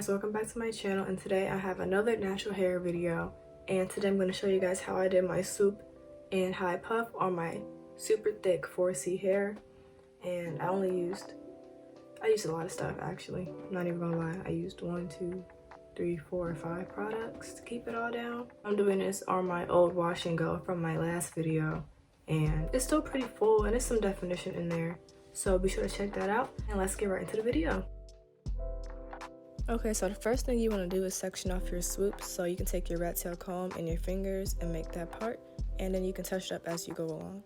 guys, welcome back to my channel, and today I have another natural hair video. And today I'm going to show you guys how I did my swoop and how I puff on my super thick 4C hair. And I used a lot of stuff actually. I'm not even gonna lie, I used 1, 2, 3, 4, 5 products to keep it all down. I'm doing this on my old wash and go from my last video, and it's still pretty full and there's some definition in there. So be sure to check that out, and let's get right into the video. Okay, so the first thing you want to do is section off your swoop, so you can take your rat tail comb and your fingers and make that part, and then you can touch it up as you go along.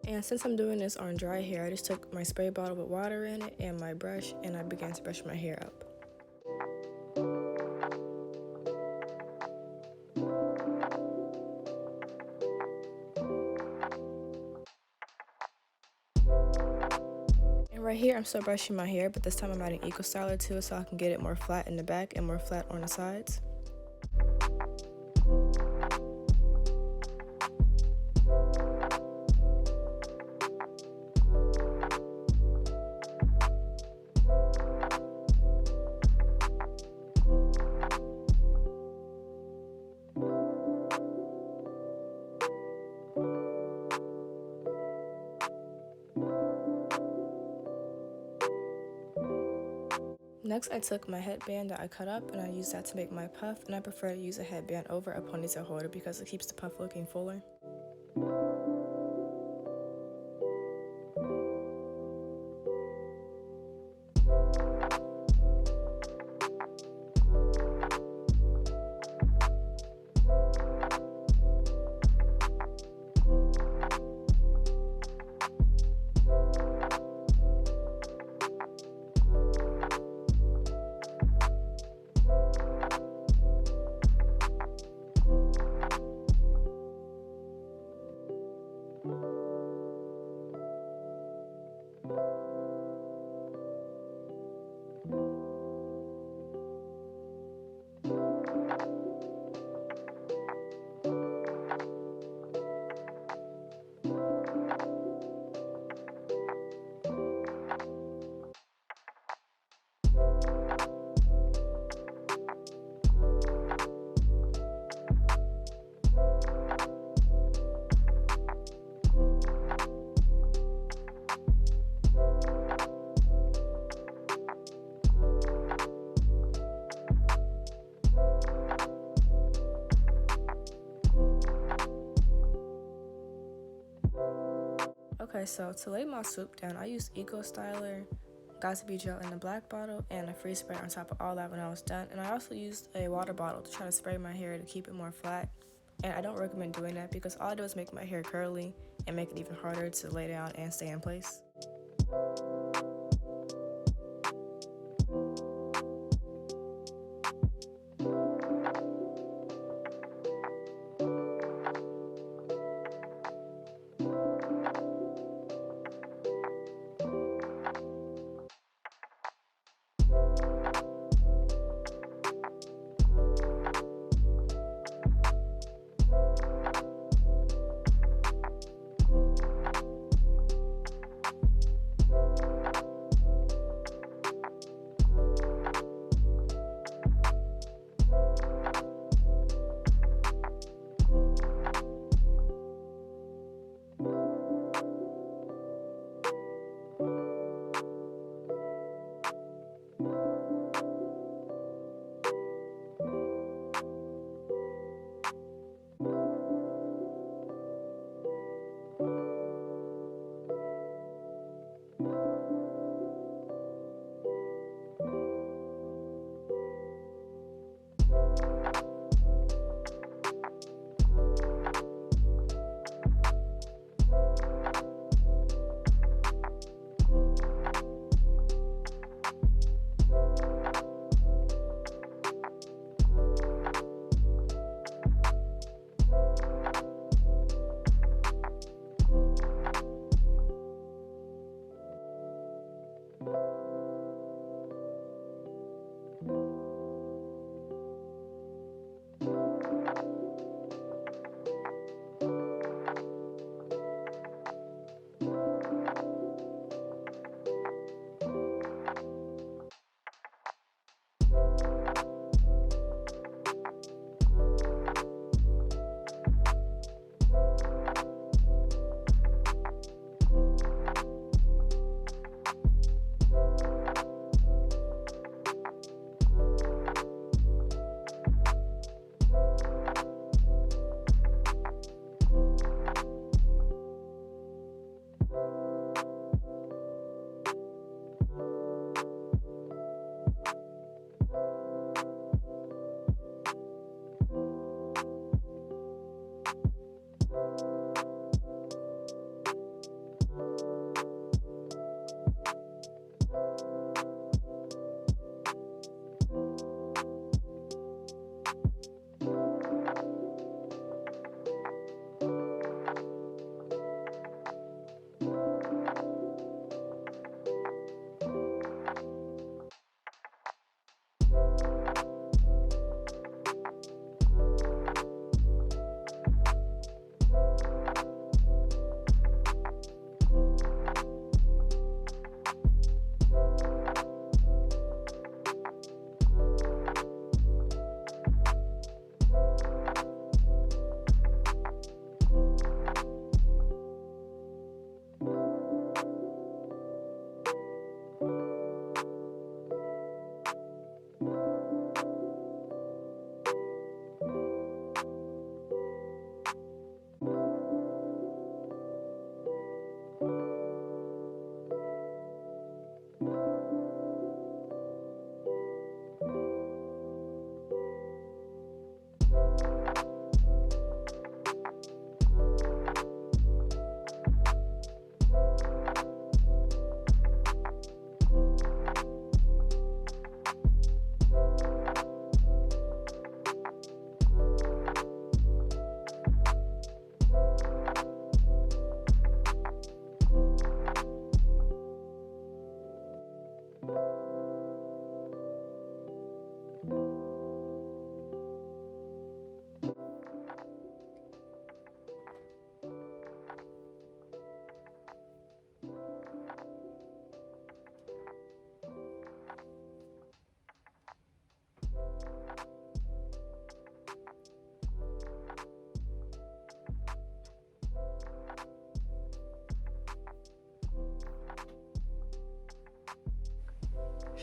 And since I'm doing this on dry hair, I just took my spray bottle with water in it and my brush, and I began to brush my hair up. And right here, I'm still brushing my hair, but this time I'm adding Eco Styler to it so I can get it more flat in the back and more flat on the sides. Next, I took my headband that I cut up and I used that to make my puff, and I prefer to use a headband over a ponytail holder because it keeps the puff looking fuller. Okay, so to lay my swoop down, I used Eco Styler, Got to Be Gel in the black bottle, and a free spray on top of all that when I was done. And I also used a water bottle to try to spray my hair to keep it more flat. And I don't recommend doing that because all I do is make my hair curly and make it even harder to lay down and stay in place.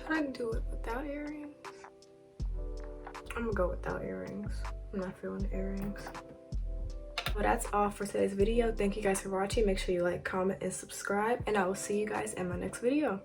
Should I do it without earrings? I'm gonna go without earrings. I'm not feeling the earrings. Well, that's all for today's video. Thank you guys for watching. Make sure you like, comment, and subscribe, and I will see you guys in my next video.